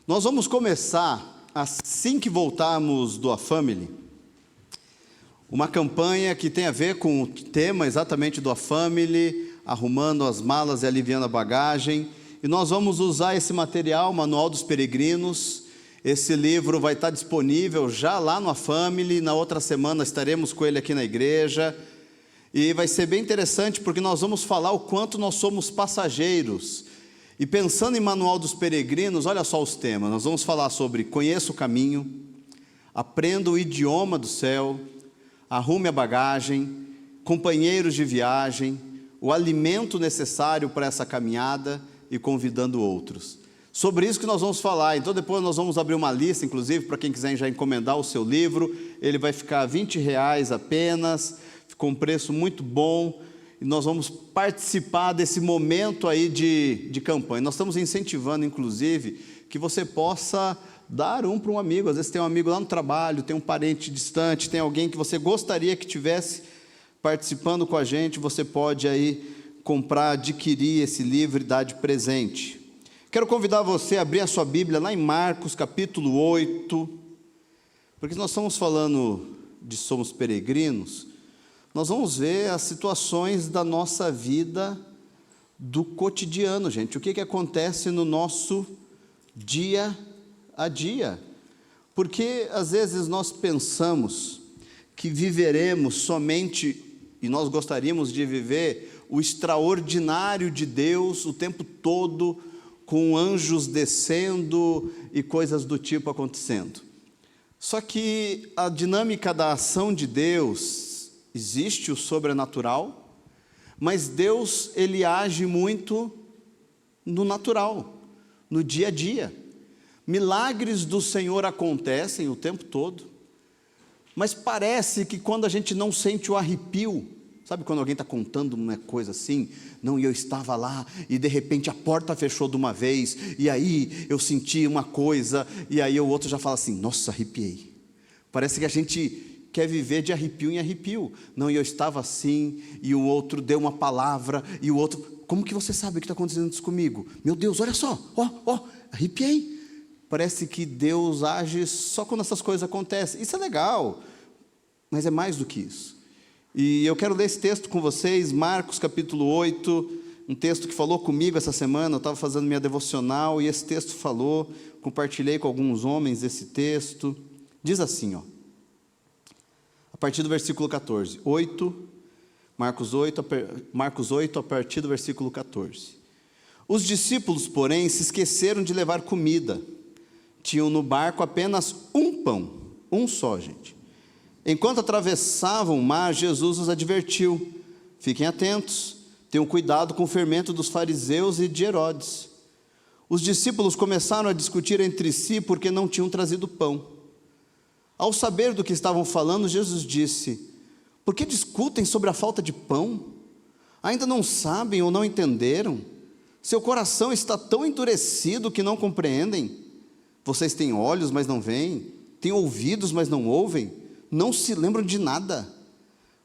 Nós vamos começar, assim que voltarmos do A Family, uma campanha que tem a ver com o tema exatamente do A Family, arrumando as malas e aliviando a bagagem. E nós vamos usar esse material, Manual dos Peregrinos. Esse livro vai estar disponível já lá no A Family. Na outra semana estaremos com ele aqui na igreja. E vai ser bem interessante porque nós vamos falar o quanto nós somos passageiros. E pensando em Manual dos Peregrinos, olha só os temas. Nós vamos falar sobre conheça o caminho, aprenda o idioma do céu, arrume a bagagem, companheiros de viagem, o alimento necessário para essa caminhada e convidando outros. Sobre isso que nós vamos falar. Então depois nós vamos abrir uma lista, inclusive, para quem quiser já encomendar o seu livro. Ele vai ficar R$20 apenas, ficou um preço muito bom. E nós vamos participar desse momento aí de campanha. Nós estamos incentivando, inclusive, que você possa dar um para um amigo. Às vezes tem um amigo lá no trabalho, tem um parente distante, tem alguém que você gostaria que tivesse participando com a gente. Você pode aí comprar, adquirir esse livro e dar de presente. Quero convidar você a abrir a sua Bíblia lá em Marcos capítulo 8, porque nós estamos falando de somos peregrinos. Nós vamos ver as situações da nossa vida do cotidiano, gente. O que acontece no nosso dia a dia. Porque às vezes nós pensamos que viveremos somente, e nós gostaríamos de viver o extraordinário de Deus o tempo todo, com anjos descendo e coisas do tipo acontecendo. Só que a dinâmica da ação de Deus, existe o sobrenatural, mas Deus, Ele age muito no natural, no dia a dia. Milagres do Senhor acontecem o tempo todo, mas parece que quando a gente não sente o arrepio, sabe quando alguém está contando uma coisa assim? Não, e eu estava lá, e de repente a porta fechou de uma vez, e aí eu senti uma coisa, e aí o outro já fala assim, nossa, arrepiei. Parece que a gente quer viver de arrepio em arrepio. Não, e eu estava assim, e o outro deu uma palavra, e o outro, como que você sabe o que está acontecendo isso comigo? Meu Deus, olha só, arrepiei. Parece que Deus age só quando essas coisas acontecem. Isso é legal, mas é mais do que isso. E eu quero ler esse texto com vocês, Marcos capítulo 8, um texto que falou comigo essa semana. Eu estava fazendo minha devocional, e esse texto falou, compartilhei com alguns homens esse texto. Diz assim, a partir do versículo 14, Marcos 8, a partir do versículo 14. Os discípulos, porém, se esqueceram de levar comida. Tinham no barco apenas um pão, um só, gente. Enquanto atravessavam o mar, Jesus os advertiu: fiquem atentos, tenham cuidado com o fermento dos fariseus e de Herodes. Os discípulos começaram a discutir entre si porque não tinham trazido pão. Ao saber do que estavam falando, Jesus disse: por que discutem sobre a falta de pão? Ainda não sabem ou não entenderam? Seu coração está tão endurecido que não compreendem? Vocês têm olhos, mas não veem, têm ouvidos, mas não ouvem, não se lembram de nada.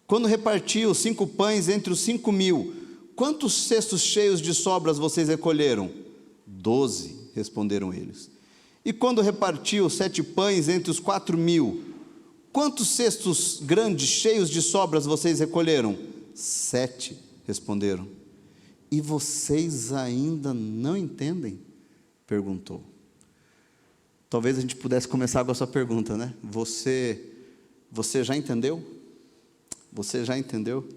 Quando repartiu os 5 pães entre os 5.000, quantos cestos cheios de sobras vocês recolheram? 12, responderam eles. E quando repartiu os 7 pães entre os 4.000, quantos cestos grandes, cheios de sobras, vocês recolheram? 7, responderam. E vocês ainda não entendem? Perguntou. Talvez a gente pudesse começar com essa pergunta, né? Você já entendeu? Você já entendeu?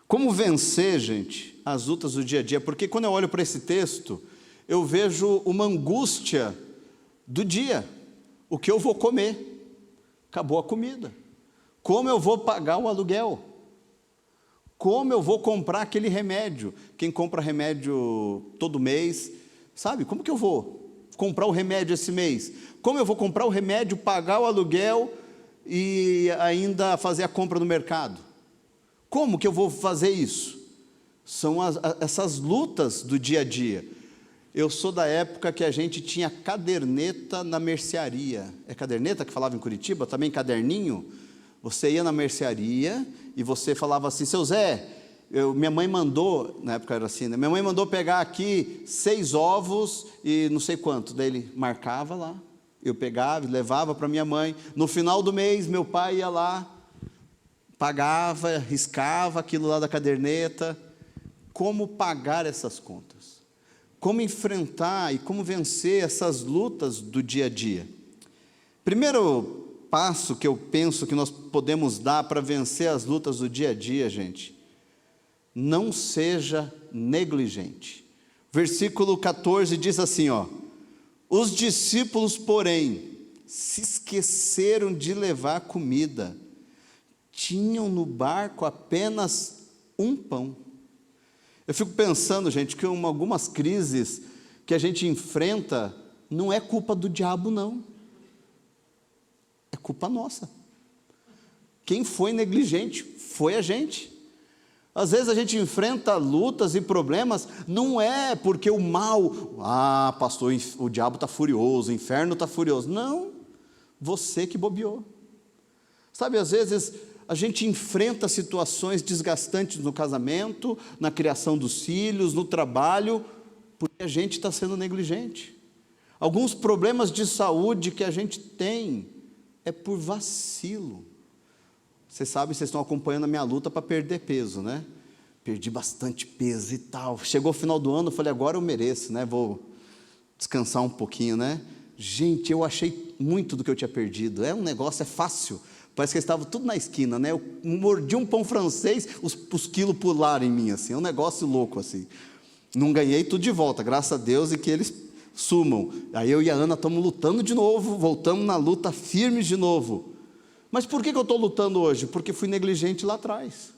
Como vencer, gente, as lutas do dia a dia? Porque quando eu olho para esse texto, eu vejo uma angústia do dia. O que eu vou comer? Acabou a comida. Como eu vou pagar o aluguel? Como eu vou comprar aquele remédio? Quem compra remédio todo mês, sabe? Como que eu vou comprar o remédio esse mês? Como eu vou comprar o remédio, pagar o aluguel e ainda fazer a compra no mercado? Como que eu vou fazer isso? São essas lutas do dia a dia. Eu sou da época que a gente tinha caderneta na mercearia. É caderneta que falava em Curitiba? Também caderninho? Você ia na mercearia e você falava assim: seu Zé, Minha mãe mandou, na época era assim, né? Minha mãe mandou pegar aqui 6 ovos e não sei quanto. Daí ele marcava lá, eu pegava e levava para minha mãe. No final do mês, meu pai ia lá, pagava, riscava aquilo lá da caderneta. Como pagar essas contas? Como enfrentar e como vencer essas lutas do dia a dia? Primeiro passo que eu penso que nós podemos dar para vencer as lutas do dia a dia, gente, não seja negligente. Versículo 14 diz assim, ó: os discípulos, porém, se esqueceram de levar comida. Tinham no barco apenas um pão. Eu fico pensando, gente, que algumas crises que a gente enfrenta não é culpa do diabo, não. É culpa nossa. Quem foi negligente foi a gente. Às vezes a gente enfrenta lutas e problemas, não é porque o mal, pastor, o diabo está furioso, o inferno está furioso. Não, você que bobeou. Sabe, às vezes a gente enfrenta situações desgastantes no casamento, na criação dos filhos, no trabalho, porque a gente está sendo negligente. Alguns problemas de saúde que a gente tem é por vacilo. Vocês sabem, vocês estão acompanhando a minha luta para perder peso, né? Perdi bastante peso e tal. Chegou o final do ano, eu falei, agora eu mereço, né? Vou descansar um pouquinho, né? Gente, eu achei muito do que eu tinha perdido. É um negócio, é fácil. Parece que estava tudo na esquina, né? Eu mordi um pão francês, os quilos pularam em mim, assim. É um negócio louco, assim. Não ganhei tudo de volta, graças a Deus, e que eles sumam. Aí eu e a Ana estamos lutando de novo, voltamos na luta firmes de novo. Mas por que eu estou lutando hoje? Porque fui negligente lá atrás.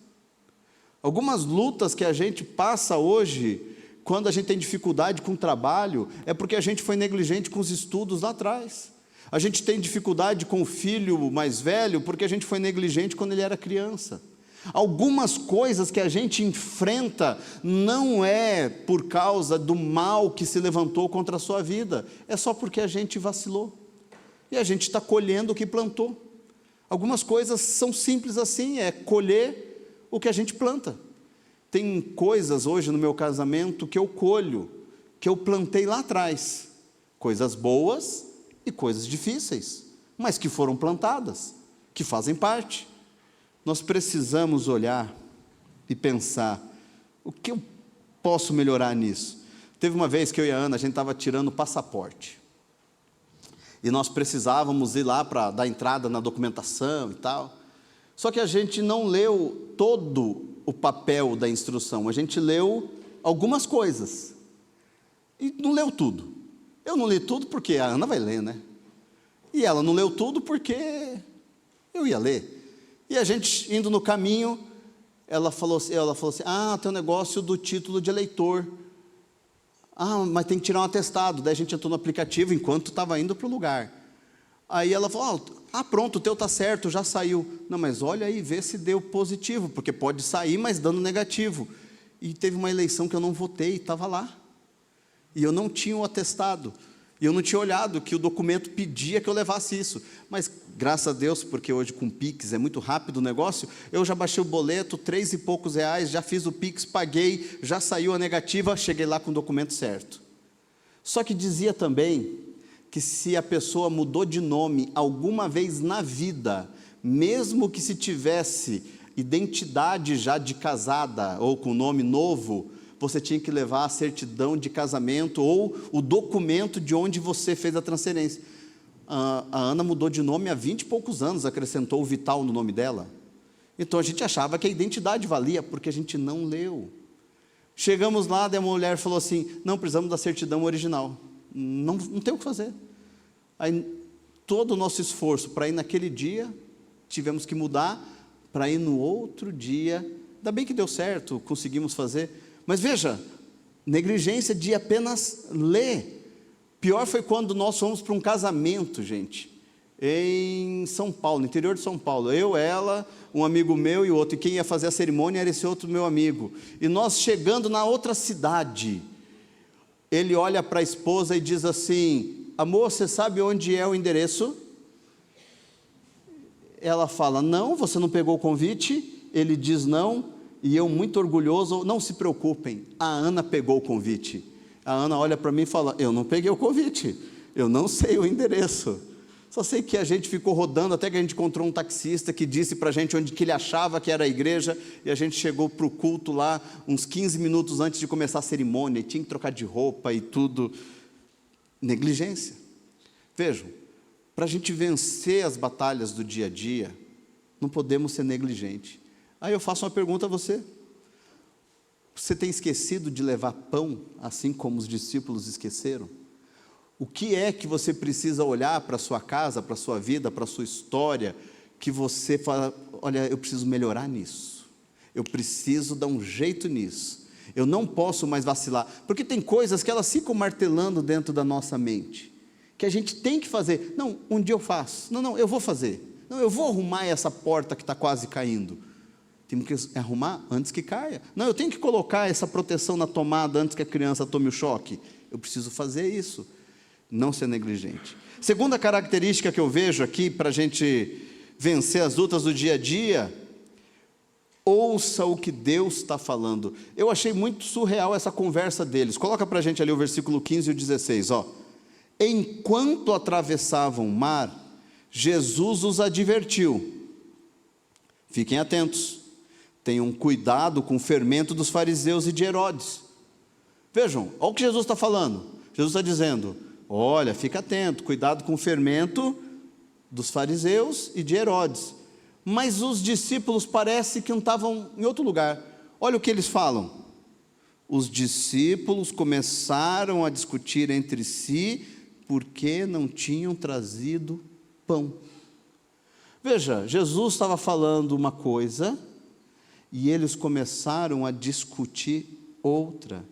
Algumas lutas que a gente passa hoje, quando a gente tem dificuldade com o trabalho, é porque a gente foi negligente com os estudos lá atrás. A gente tem dificuldade com o filho mais velho, porque a gente foi negligente quando ele era criança. Algumas coisas que a gente enfrenta não é por causa do mal que se levantou contra a sua vida, é só porque a gente vacilou. E a gente está colhendo o que plantou. Algumas coisas são simples assim, é colher o que a gente planta. Tem coisas hoje no meu casamento que eu colho, que eu plantei lá atrás. Coisas boas e coisas difíceis, mas que foram plantadas, que fazem parte. Nós precisamos olhar e pensar, o que eu posso melhorar nisso? Teve uma vez que eu e a Ana, a gente estava tirando o passaporte. E nós precisávamos ir lá para dar entrada na documentação e tal. Só que a gente não leu todo o papel da instrução, a gente leu algumas coisas. E não leu tudo. Eu não li tudo porque a Ana vai ler, né? E ela não leu tudo porque eu ia ler. E a gente indo no caminho, ela falou assim, tem um negócio do título de eleitor. Mas tem que tirar um atestado. Daí a gente entrou no aplicativo enquanto estava indo para o lugar. Aí ela falou, pronto, o teu está certo, já saiu. Não, mas olha aí, vê se deu positivo, porque pode sair, mas dando negativo. E teve uma eleição que eu não votei, estava lá. E eu não tinha o atestado. E eu não tinha olhado que o documento pedia que eu levasse isso. Mas, graças a Deus, porque hoje com o Pix é muito rápido o negócio, eu já baixei o boleto, 3 e poucos reais, já fiz o Pix, paguei, já saiu a negativa, cheguei lá com o documento certo. Só que dizia também que se a pessoa mudou de nome alguma vez na vida, mesmo que se tivesse identidade já de casada ou com nome novo, você tinha que levar a certidão de casamento ou o documento de onde você fez a transferência. A Ana mudou de nome há 20 e poucos anos, acrescentou o Vital no nome dela. Então a gente achava que a identidade valia, porque a gente não leu. Chegamos lá, daí a mulher falou assim, não, precisamos da certidão original. Não tem o que fazer. Aí todo o nosso esforço para ir naquele dia, tivemos que mudar para ir no outro dia. Ainda bem que deu certo, conseguimos fazer. Mas veja, negligência de apenas ler. Pior foi quando nós fomos para um casamento, gente, em São Paulo, no interior de São Paulo. Eu, ela, um amigo meu e outro. E quem ia fazer a cerimônia era esse outro meu amigo. E nós chegando na outra cidade, ele olha para a esposa e diz assim, amor, você sabe onde é o endereço? Ela fala, não, você não pegou o convite? Ele diz não. e eu muito orgulhoso, não se preocupem, a Ana pegou o convite. A Ana olha para mim e fala, eu não peguei o convite, eu não sei o endereço. Só sei que a gente ficou rodando até que a gente encontrou um taxista que disse para a gente onde que ele achava que era a igreja, e a gente chegou para o culto lá uns 15 minutos antes de começar a cerimônia, e tinha que trocar de roupa e tudo. Negligência. Vejam, para a gente vencer as batalhas do dia a dia, não podemos ser negligentes. Aí eu faço uma pergunta a você. Você tem esquecido de levar pão, assim como os discípulos esqueceram? O que é que você precisa olhar para a sua casa, para a sua vida, para a sua história, que você fala, olha, eu preciso melhorar nisso, eu preciso dar um jeito nisso, eu não posso mais vacilar, porque tem coisas que elas ficam martelando dentro da nossa mente, que a gente tem que fazer. Não, um dia eu faço, não, eu vou fazer, não, eu vou arrumar essa porta que está quase caindo, temos que arrumar antes que caia, não, eu tenho que colocar essa proteção na tomada antes que a criança tome o choque, eu preciso fazer isso. Não ser negligente. Segunda característica que eu vejo aqui para a gente vencer as lutas do dia a dia, ouça o que Deus está falando. Eu achei muito surreal essa conversa deles. Coloca para a gente ali o versículo 15 e o 16, ó. Enquanto atravessavam o mar, Jesus os advertiu. Fiquem atentos, tenham cuidado com o fermento dos fariseus e de Herodes. Vejam, olha o que Jesus está falando. Jesus está dizendo, olha, fica atento, cuidado com o fermento dos fariseus e de Herodes. Mas os discípulos parece que não estavam em outro lugar. Olha o que eles falam. Os discípulos começaram a discutir entre si porque não tinham trazido pão. Veja, Jesus estava falando uma coisa e eles começaram a discutir outra.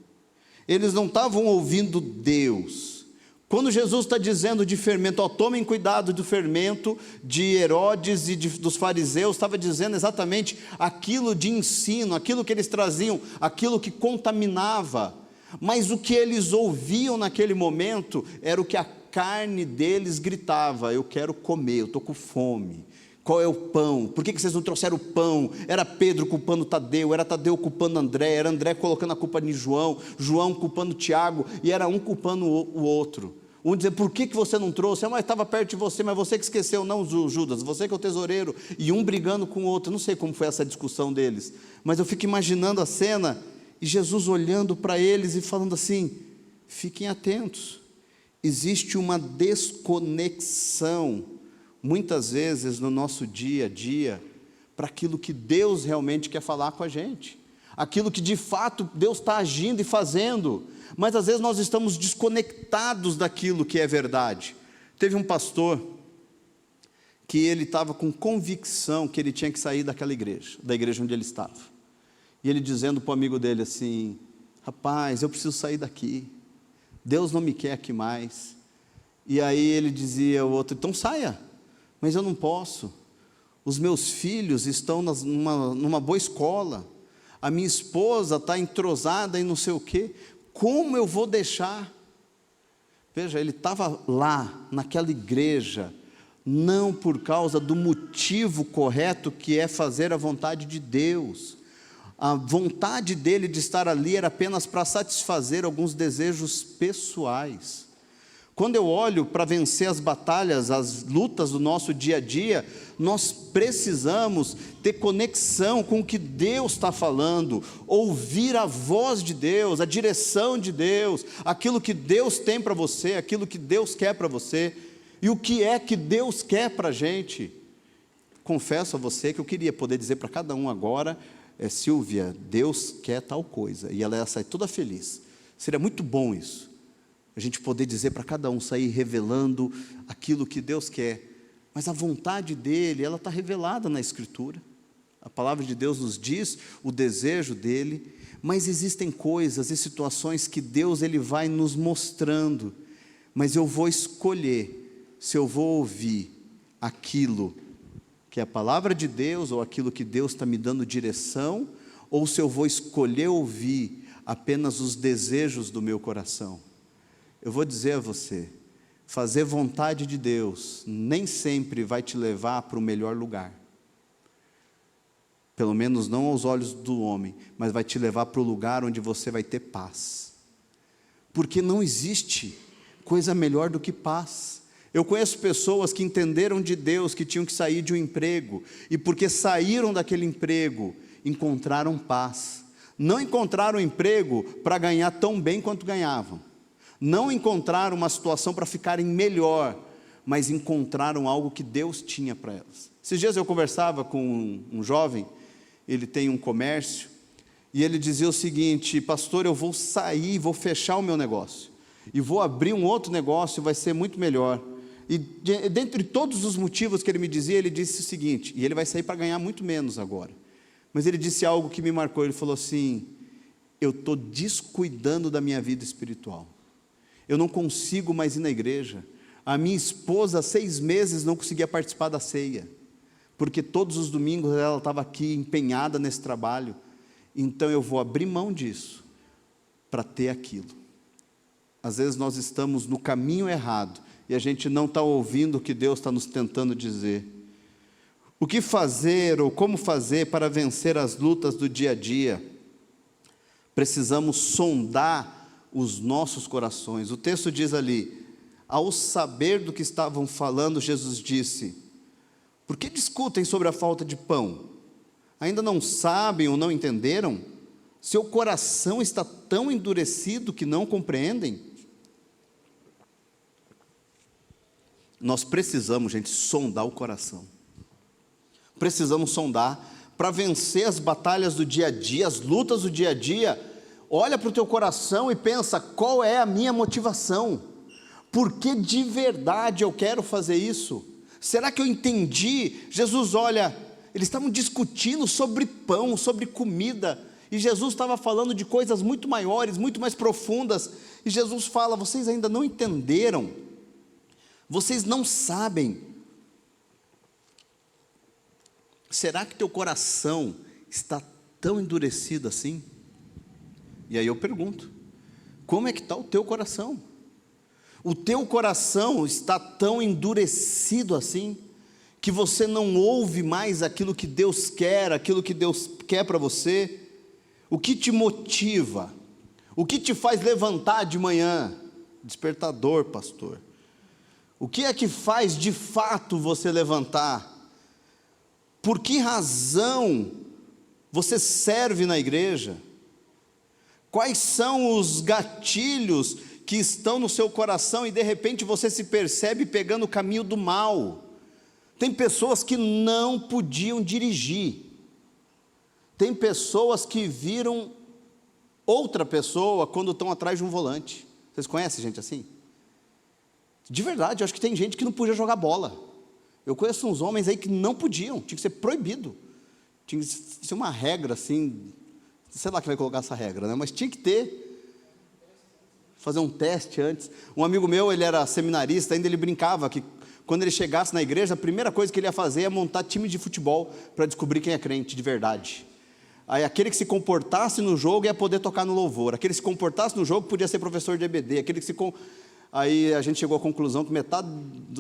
Eles não estavam ouvindo Deus. Quando Jesus está dizendo de fermento, ó, tomem cuidado do fermento de Herodes e dos fariseus, estava dizendo exatamente aquilo de ensino, aquilo que eles traziam, aquilo que contaminava, mas o que eles ouviam naquele momento, era o que a carne deles gritava, eu quero comer, eu estou com fome, qual é o pão? Por que vocês não trouxeram o pão? Era Pedro culpando Tadeu, era Tadeu culpando André, era André colocando a culpa em João, João culpando Tiago, e era um culpando o outro. Um dizendo, por que você não trouxe? Mas estava perto de você, mas você que esqueceu, não Judas, você que é o tesoureiro, e um brigando com o outro. Não sei como foi essa discussão deles, mas eu fico imaginando a cena, e Jesus olhando para eles e falando assim, fiquem atentos, existe uma desconexão, muitas vezes no nosso dia a dia, para aquilo que Deus realmente quer falar com a gente, aquilo que de fato Deus está agindo e fazendo, mas às vezes nós estamos desconectados daquilo que é verdade. Teve um pastor, que ele estava com convicção que ele tinha que sair daquela igreja, da igreja onde ele estava, e ele dizendo para o amigo dele assim, rapaz, eu preciso sair daqui, Deus não me quer aqui mais, e aí ele dizia ao outro, então saia, mas eu não posso, os meus filhos estão numa boa escola, a minha esposa está entrosada em não sei o quê, como eu vou deixar? Veja, ele estava lá, naquela igreja, não por causa do motivo correto que é fazer a vontade de Deus, a vontade dele de estar ali era apenas para satisfazer alguns desejos pessoais. Quando eu olho para vencer as batalhas, as lutas do nosso dia a dia, nós precisamos ter conexão com o que Deus está falando, ouvir a voz de Deus, a direção de Deus, aquilo que Deus tem para você, aquilo que Deus quer para você, e o que é que Deus quer para a gente. Confesso a você que eu queria poder dizer para cada um agora, Silvia, Deus quer tal coisa, e ela ia sair toda feliz, seria muito bom isso. A gente poder dizer para cada um, sair revelando aquilo que Deus quer. Mas a vontade dEle, ela está revelada na Escritura. A palavra de Deus nos diz o desejo dEle. Mas existem coisas e situações que Deus Ele vai nos mostrando. Mas eu vou escolher se eu vou ouvir aquilo que é a palavra de Deus, ou aquilo que Deus está me dando direção, ou se eu vou escolher ouvir apenas os desejos do meu coração. Eu vou dizer a você, fazer vontade de Deus nem sempre vai te levar para o melhor lugar. pelo menos não aos olhos do homem, mas vai te levar para o lugar onde você vai ter paz. Porque não existe coisa melhor do que paz. Eu conheço pessoas que entenderam de Deus que tinham que sair de um emprego, e porque saíram daquele emprego, encontraram paz. Não encontraram emprego para ganhar tão bem quanto ganhavam. Não encontraram uma situação para ficarem melhor, mas encontraram algo que Deus tinha para elas. Esses dias eu conversava com um jovem, ele tem um comércio, e ele dizia o seguinte: pastor, eu vou sair, vou fechar o meu negócio, e vou abrir um outro negócio, vai ser muito melhor. E dentre todos os motivos que ele me dizia, ele disse o seguinte, e ele vai sair para ganhar muito menos agora, mas ele disse algo que me marcou. Ele falou assim: eu estou descuidando da minha vida espiritual, eu não consigo mais ir na igreja. A minha esposa há 6 meses não conseguia participar da ceia, porque todos os domingos ela estava aqui empenhada nesse trabalho. Então eu vou abrir mão disso para ter aquilo. Às vezes nós estamos no caminho errado e a gente não está ouvindo o que Deus está nos tentando dizer. O que fazer ou como fazer para vencer as lutas do dia a dia? Precisamos sondar os nossos corações. O texto diz ali: ao saber do que estavam falando, Jesus disse: por que discutem sobre a falta de pão? Ainda não sabem ou não entenderam? Seu coração está tão endurecido que não compreendem? Nós precisamos, gente, sondar o coração. Precisamos sondar para vencer as batalhas do dia a dia, as lutas do dia a dia. Olha para o teu coração e pensa: qual é a minha motivação? Por que de verdade eu quero fazer isso? Será que eu entendi? Jesus, olha, eles estavam discutindo sobre pão, sobre comida, e Jesus estava falando de coisas muito maiores, muito mais profundas, e Jesus fala: vocês ainda não entenderam, vocês não sabem. Será que teu coração está tão endurecido assim? E aí eu pergunto: como é que está o teu coração? O teu coração está tão endurecido assim, que você não ouve mais aquilo que Deus quer, aquilo que Deus quer para você? O que te motiva? O que te faz levantar de manhã? Despertador, pastor. O que é que faz de fato você levantar? Por que razão você serve na igreja? Quais são os gatilhos que estão no seu coração e de repente você se percebe pegando o caminho do mal? Tem pessoas que não podiam dirigir. Tem pessoas que viram outra pessoa quando estão atrás de um volante. Vocês conhecem gente assim? De verdade, eu acho que tem gente que não podia jogar bola. Eu conheço uns homens aí que não podiam, tinha que ser proibido. Tinha que ser uma regra assim, sei lá quem vai colocar essa regra, né? Mas tinha que ter, fazer um teste antes. Um amigo meu, ele era seminarista, ainda ele brincava que quando ele chegasse na igreja, a primeira coisa que ele ia fazer é montar time de futebol para descobrir quem é crente de verdade. Aí aquele que se comportasse no jogo ia poder tocar no louvor, aquele que se comportasse no jogo podia ser professor de EBD, aquele que se... Aí a gente chegou à conclusão que metade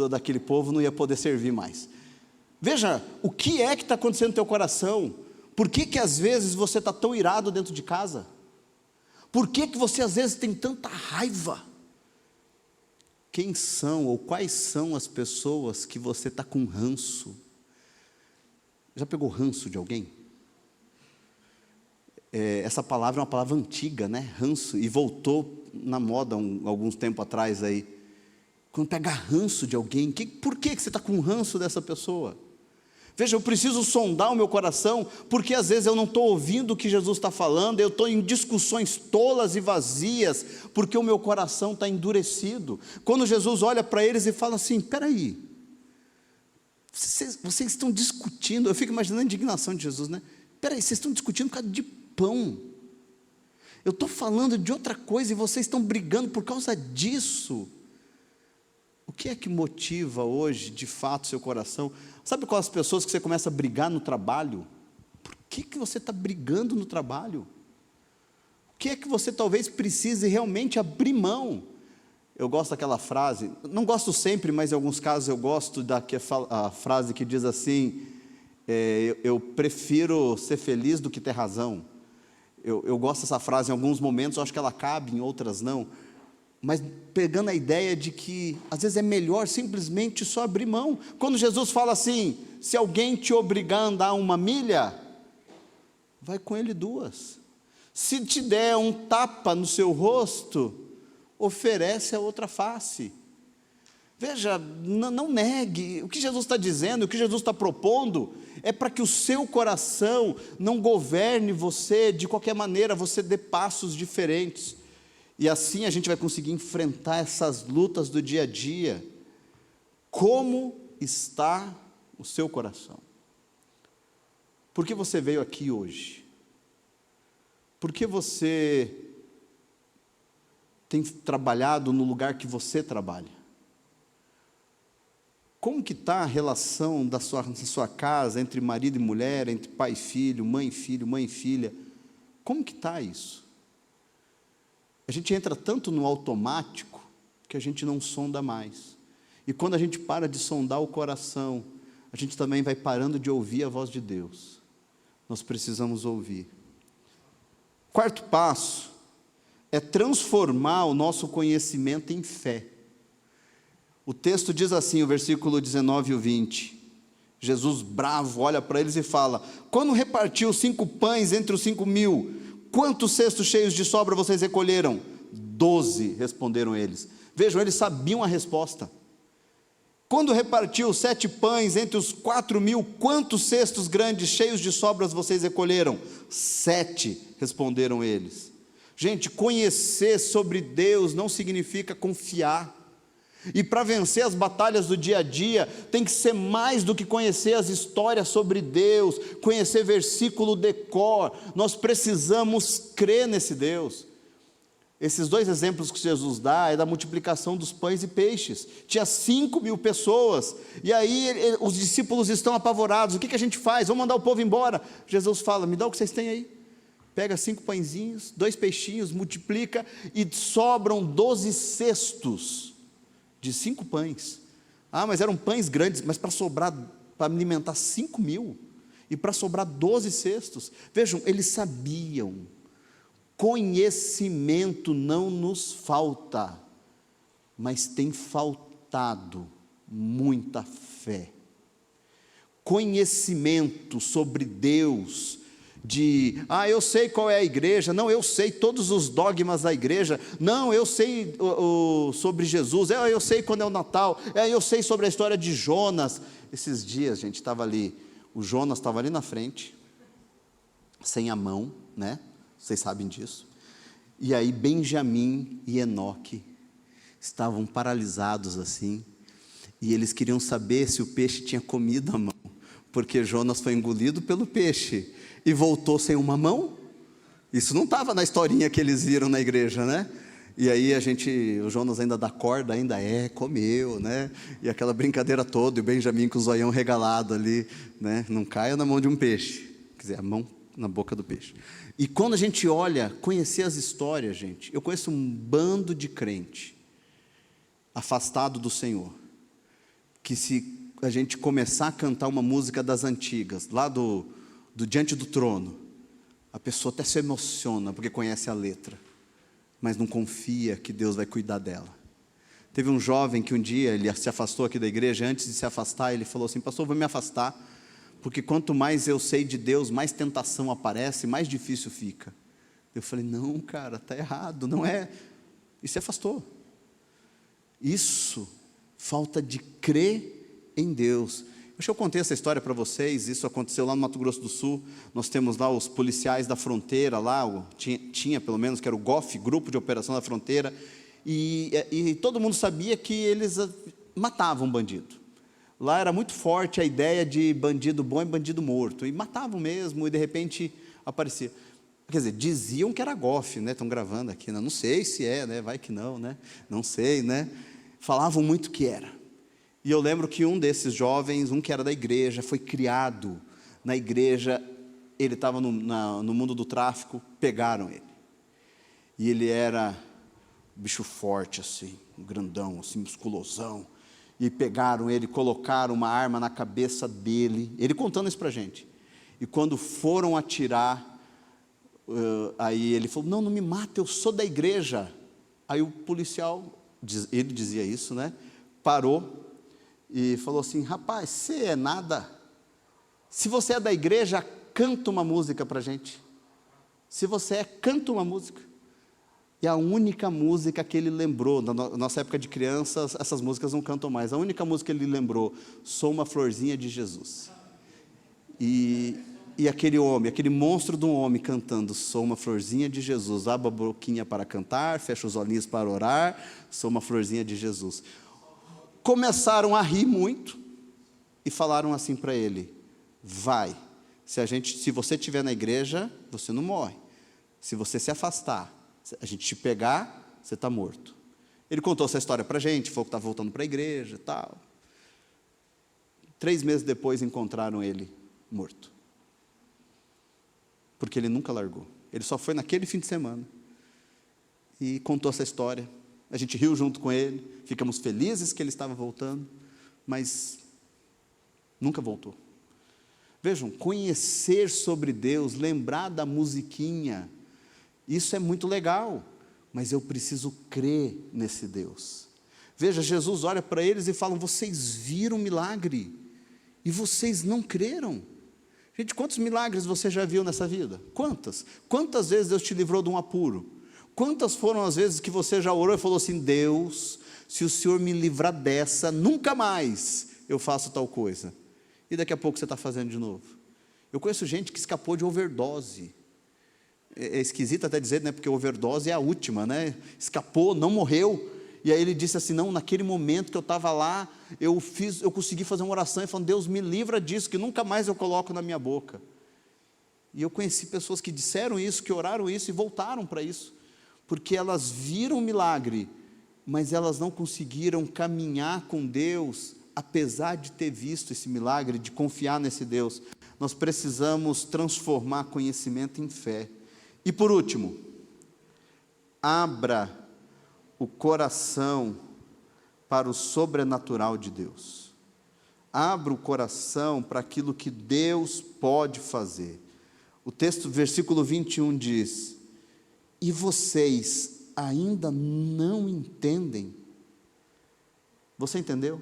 daquele povo não ia poder servir mais. Veja, o que é que está acontecendo no teu coração? Por que que às vezes você está tão irado dentro de casa? Por que que você às vezes tem tanta raiva? Quem são ou quais são as pessoas que você está com ranço? Já pegou ranço de alguém? Essa palavra é uma palavra antiga, né? Ranço, e voltou na moda alguns tempos atrás aí. Quando pega ranço de alguém, por que você está com ranço dessa pessoa? Veja, eu preciso sondar o meu coração, porque às vezes eu não estou ouvindo o que Jesus está falando, eu estou em discussões tolas e vazias, porque o meu coração está endurecido. Quando Jesus olha para eles e fala assim: espera aí, vocês estão discutindo, eu fico imaginando a indignação de Jesus, né? Espera aí, vocês estão discutindo por causa de pão, eu estou falando de outra coisa e vocês estão brigando por causa disso. O que é que motiva hoje, de fato, seu coração? Sabe quais as pessoas que você começa a brigar no trabalho? Por que você está brigando no trabalho? O que é que você talvez precise realmente abrir mão? Eu gosto daquela frase, não gosto sempre, mas em alguns casos eu gosto a frase que diz assim: eu prefiro ser feliz do que ter razão. Eu gosto dessa frase em alguns momentos, eu acho que ela cabe, em outras não. Mas pegando a ideia de que às vezes é melhor simplesmente só abrir mão. Quando Jesus fala assim, se alguém te obrigar a andar 1 milha, vai com ele 2. Se te der um tapa no seu rosto, oferece a outra face. Veja, não negue. O que Jesus está dizendo, o que Jesus está propondo, é para que o seu coração não governe você de qualquer maneira, você dê passos diferentes. E assim a gente vai conseguir enfrentar essas lutas do dia a dia. Como está o seu coração? Por que você veio aqui hoje? Por que você tem trabalhado no lugar que você trabalha? Como que está a relação da sua casa, entre marido e mulher, entre pai e filho, mãe e filha? Como que está isso? A gente entra tanto no automático, que a gente não sonda mais. E quando a gente para de sondar o coração, a gente também vai parando de ouvir a voz de Deus. Nós precisamos ouvir. 4º passo é transformar o nosso conhecimento em fé. O texto diz assim, o versículo 19 e o 20. Jesus, bravo, olha para eles e fala: quando repartiu 5 pães entre os 5.000, quantos cestos cheios de sobra vocês recolheram? 12, responderam eles. Vejam, eles sabiam a resposta. Quando repartiu 7 pães entre os 4.000, quantos cestos grandes cheios de sobras vocês recolheram? 7, responderam eles. Gente, conhecer sobre Deus não significa confiar. E para vencer as batalhas do dia a dia, tem que ser mais do que conhecer as histórias sobre Deus, conhecer versículo de cor. Nós precisamos crer nesse Deus. Esses 2 exemplos que Jesus dá é da multiplicação dos pães e peixes. Tinha 5.000 pessoas, e aí os discípulos estão apavorados. O que a gente faz? Vamos mandar o povo embora. Jesus fala: me dá o que vocês têm aí. Pega 5 pãezinhos, 2 peixinhos, multiplica, e sobram 12 cestos de 5 pães. Ah, mas eram pães grandes, mas para alimentar 5.000, e para sobrar 12 cestos. Vejam, eles sabiam. Conhecimento não nos falta, mas tem faltado muita fé. Conhecimento sobre Deus, eu sei qual é a igreja, não, eu sei todos os dogmas da igreja, não, eu sei sobre Jesus, eu sei quando é o Natal, eu sei sobre a história de Jonas. Esses dias, gente, o Jonas estava ali na frente, sem a mão, né? Vocês sabem disso. E aí Benjamim e Enoque estavam paralisados assim, e eles queriam saber se o peixe tinha comido a mão, porque Jonas foi engolido pelo peixe e voltou sem uma mão. Isso não estava na historinha que eles viram na igreja, né? E aí o Jonas ainda dá corda, comeu, né? E aquela brincadeira toda, e o Benjamim com o zoião regalado ali, né? Não caia na mão de um peixe, quer dizer, a mão na boca do peixe. E quando a gente olha, conhecer as histórias, gente, eu conheço um bando de crente afastado do Senhor, que se a gente começar a cantar uma música das antigas, lá do Diante do Trono, a pessoa até se emociona porque conhece a letra, mas não confia que Deus vai cuidar dela. Teve um jovem que um dia ele se afastou aqui da igreja. Antes de se afastar, ele falou assim: pastor, vou me afastar, porque quanto mais eu sei de Deus, mais tentação aparece, mais difícil fica. Eu falei: não, cara, está errado, não é. E se afastou. Isso, falta de crer em Deus. Deixa eu contar essa história para vocês. Isso aconteceu lá no Mato Grosso do Sul. Nós temos lá os policiais da fronteira, tinha pelo menos, que era o GOF, Grupo de Operação da Fronteira, e todo mundo sabia que eles matavam bandido. Lá era muito forte a ideia de bandido bom e bandido morto, e matavam mesmo, e de repente aparecia. Quer dizer, diziam que era GOF, né? Estão gravando aqui, né? Não sei se é, né? Vai que não, né? Não sei, né? Falavam muito que era. E eu lembro que um desses jovens, um que era da igreja, foi criado na igreja. Ele estava no mundo do tráfico, pegaram ele. E ele era bicho forte assim, grandão, assim, musculosão. E pegaram ele, colocaram uma arma na cabeça dele, ele contando isso para a gente. E quando foram atirar, aí ele falou, não me mata, eu sou da igreja. Aí o policial, ele dizia isso, né? Parou e falou assim, rapaz, você é nada. Se você é da igreja, canta uma música para a gente. Se você canta uma música. E a única música que ele lembrou, na nossa época de crianças, essas músicas não cantam mais. A única música que ele lembrou, Sou uma Florzinha de Jesus. E aquele homem, aquele monstro de um homem cantando, sou uma florzinha de Jesus, abra a boquinha para cantar, fecha os olhinhos para orar, sou uma florzinha de Jesus. Começaram a rir muito e falaram assim para ele, vai, se você estiver na igreja, você não morre. Se você se afastar, a gente te pegar, você está morto. Ele contou essa história para a gente, falou que estava voltando para a igreja e tal. 3 meses depois encontraram ele morto. Porque ele nunca largou. Ele só foi naquele fim de semana. E contou essa história. A gente riu junto com ele. Ficamos felizes que ele estava voltando. Mas nunca voltou. Vejam, conhecer sobre Deus, lembrar da musiquinha. Isso é muito legal. Mas eu preciso crer nesse Deus. Veja, Jesus olha para eles e fala, vocês viram o milagre. E vocês não creram. Gente, quantos milagres você já viu nessa vida? Quantas? Quantas vezes Deus te livrou de um apuro? Quantas foram as vezes que você já orou e falou assim, Deus, se o Senhor me livrar dessa, nunca mais eu faço tal coisa. E daqui a pouco você está fazendo de novo. Eu conheço gente que escapou de overdose. É esquisito até dizer, né? Porque overdose é a última, né? Escapou, não morreu. E aí ele disse assim, não, naquele momento que eu estava lá, eu consegui fazer uma oração e falando, Deus me livra disso, que nunca mais eu coloco na minha boca. E eu conheci pessoas que disseram isso, que oraram isso e voltaram para isso, porque elas viram o milagre, mas elas não conseguiram caminhar com Deus, apesar de ter visto esse milagre, de confiar nesse Deus. Nós precisamos transformar conhecimento em fé. E por último, abra o coração para o sobrenatural de Deus. Abra o coração para aquilo que Deus pode fazer. O texto, versículo 21 diz, e vocês ainda não entendem? Você entendeu?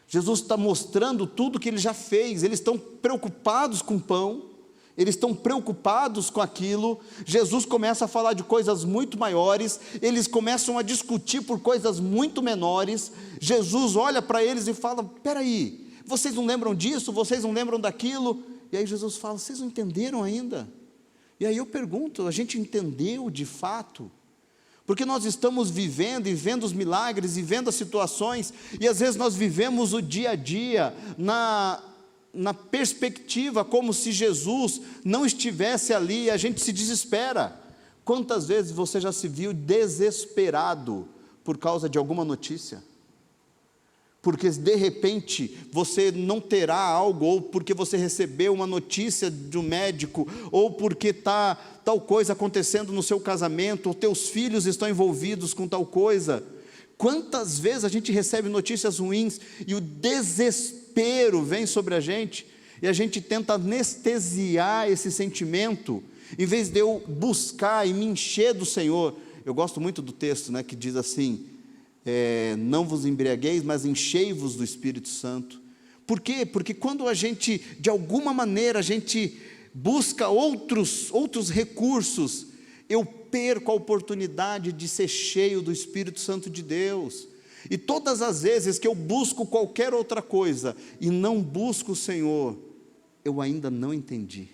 Jesus está mostrando tudo que Ele já fez, eles estão preocupados com o pão, eles estão preocupados com aquilo, Jesus começa a falar de coisas muito maiores, eles começam a discutir por coisas muito menores, Jesus olha para eles e fala, peraí, vocês não lembram disso, vocês não lembram daquilo? E aí Jesus fala, vocês não entenderam ainda? E aí eu pergunto, a gente entendeu de fato? Porque nós estamos vivendo e vendo os milagres e vendo as situações, e às vezes nós vivemos o dia a dia na perspectiva, como se Jesus não estivesse ali, e a gente se desespera. Quantas vezes você já se viu desesperado por causa de alguma notícia? Porque de repente você não terá algo, ou porque você recebeu uma notícia de um médico, ou porque está tal coisa acontecendo no seu casamento, ou teus filhos estão envolvidos com tal coisa. Quantas vezes a gente recebe notícias ruins e o desespero vem sobre a gente e a gente tenta anestesiar esse sentimento, em vez de eu buscar e me encher do Senhor. Eu gosto muito do texto, né, que diz assim, não vos embriagueis, mas enchei-vos do Espírito Santo. Por quê? Porque quando a gente, de alguma maneira, a gente busca outros recursos, eu perco a oportunidade de ser cheio do Espírito Santo de Deus. E todas as vezes que eu busco qualquer outra coisa e não busco o Senhor, eu ainda não entendi.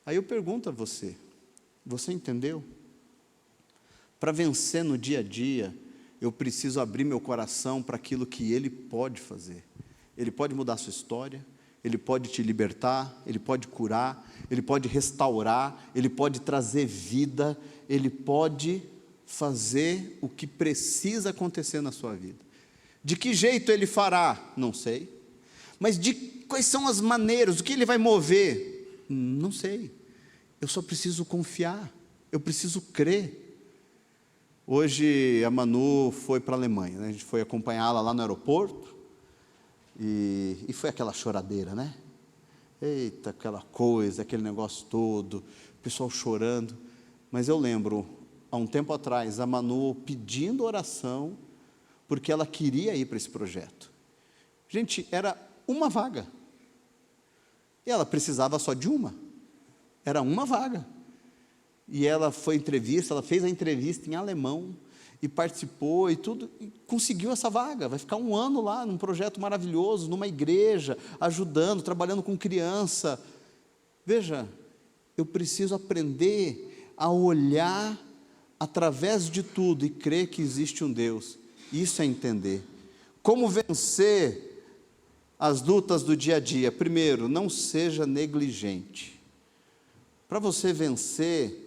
Aí eu pergunto a você, você entendeu? Para vencer no dia a dia, eu preciso abrir meu coração para aquilo que Ele pode fazer. Ele pode mudar a sua história, Ele pode te libertar, Ele pode curar, Ele pode restaurar, Ele pode trazer vida, Ele pode fazer o que precisa acontecer na sua vida. De que jeito Ele fará? Não sei. Mas quais são as maneiras, o que Ele vai mover? Não sei. Eu só preciso confiar, eu preciso crer. Hoje a Manu foi para a Alemanha, né? A gente foi acompanhá-la lá no aeroporto, e foi aquela choradeira, né? Eita, aquela coisa, aquele negócio todo, o pessoal chorando. Mas eu lembro, há um tempo atrás, a Manu pedindo oração, porque ela queria ir para esse projeto. Gente, era uma vaga, e ela precisava só de uma, era uma vaga. E ela foi entrevista, ela fez a entrevista em alemão, e participou e tudo, e conseguiu essa vaga. Vai ficar 1 ano lá, num projeto maravilhoso, numa igreja, ajudando, trabalhando com criança. Veja, eu preciso aprender a olhar através de tudo e crer que existe um Deus. Isso é entender. Como vencer as lutas do dia a dia? Primeiro, não seja negligente. Para você vencer,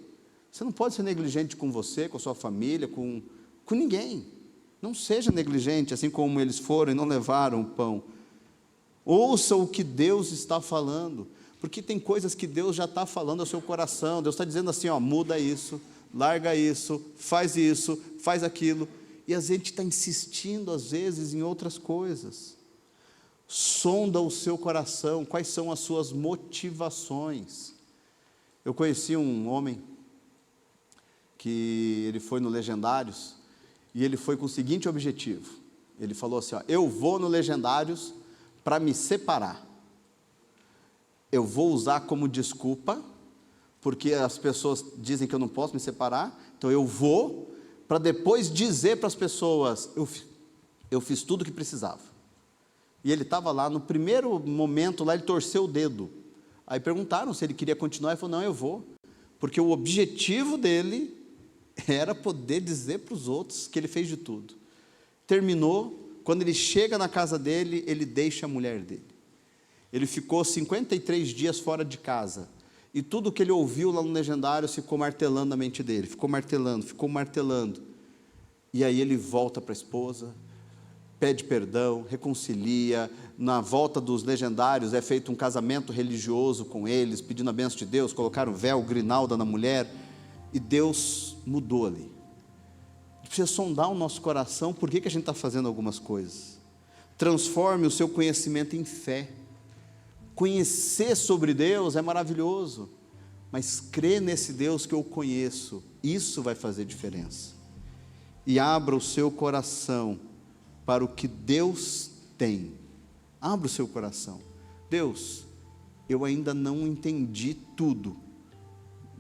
você não pode ser negligente com você, com a sua família, com ninguém. Não seja negligente, assim como eles foram e não levaram o pão. Ouça o que Deus está falando, porque tem coisas que Deus já está falando ao seu coração. Deus está dizendo assim, ó, muda isso, larga isso, faz aquilo, e a gente está insistindo às vezes em outras coisas. Sonda o seu coração, quais são as suas motivações. Eu conheci um homem que ele foi no Legendários, e ele foi com o seguinte objetivo. Ele falou assim, ó, eu vou no Legendários para me separar. Eu vou usar como desculpa, porque as pessoas dizem que eu não posso me separar, então eu vou, para depois dizer para as pessoas, eu fiz tudo o que precisava. E ele estava lá, no primeiro momento, lá ele torceu o dedo. Aí perguntaram se ele queria continuar, ele falou, não, eu vou. Porque o objetivo dele era poder dizer para os outros que ele fez de tudo. Terminou, quando ele chega na casa dele, ele deixa a mulher dele. Ele ficou 53 dias fora de casa, e tudo que ele ouviu lá no Legendário ficou martelando na mente dele, ficou martelando, e aí ele volta para a esposa, pede perdão, reconcilia. Na volta dos Legendários é feito um casamento religioso com eles, pedindo a bênção de Deus, colocaram véu, grinalda na mulher, e Deus mudou ali. A gente precisa sondar o nosso coração, por que a gente está fazendo algumas coisas. Transforme o seu conhecimento em fé. Conhecer sobre Deus é maravilhoso, mas crer nesse Deus que eu conheço, isso vai fazer diferença. E abra o seu coração para o que Deus tem. Abra o seu coração. Deus, eu ainda não entendi tudo,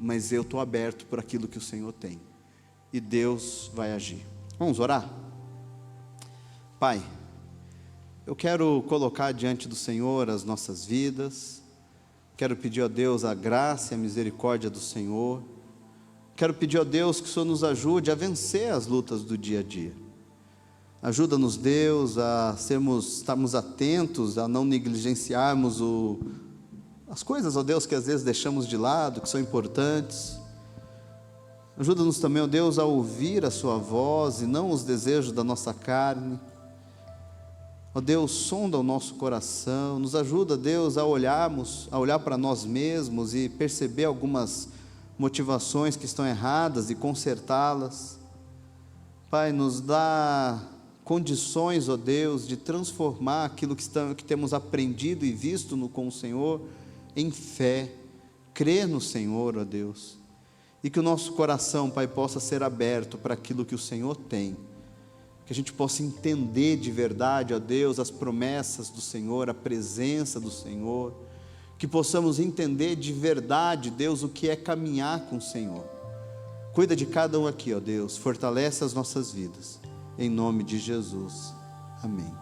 mas eu estou aberto por aquilo que o Senhor tem, e Deus vai agir. Vamos orar? Pai, eu quero colocar diante do Senhor as nossas vidas, quero pedir a Deus a graça e a misericórdia do Senhor, quero pedir a Deus que o Senhor nos ajude a vencer as lutas do dia a dia. Ajuda-nos, Deus, a estarmos atentos, a não negligenciarmos as coisas, ó Deus, que às vezes deixamos de lado, que são importantes. Ajuda-nos também, ó Deus, a ouvir a sua voz e não os desejos da nossa carne. Ó Deus, sonda o nosso coração, nos ajuda, Deus, a olhar para nós mesmos e perceber algumas motivações que estão erradas e consertá-las. Pai, nos dá condições, ó Deus, de transformar aquilo que temos aprendido e visto com o Senhor em fé, crer no Senhor, ó Deus, e que o nosso coração, Pai, possa ser aberto para aquilo que o Senhor tem, que a gente possa entender de verdade, ó Deus, as promessas do Senhor, a presença do Senhor, que possamos entender de verdade, Deus, o que é caminhar com o Senhor. Cuida de cada um aqui, ó Deus, fortalece as nossas vidas, em nome de Jesus, amém.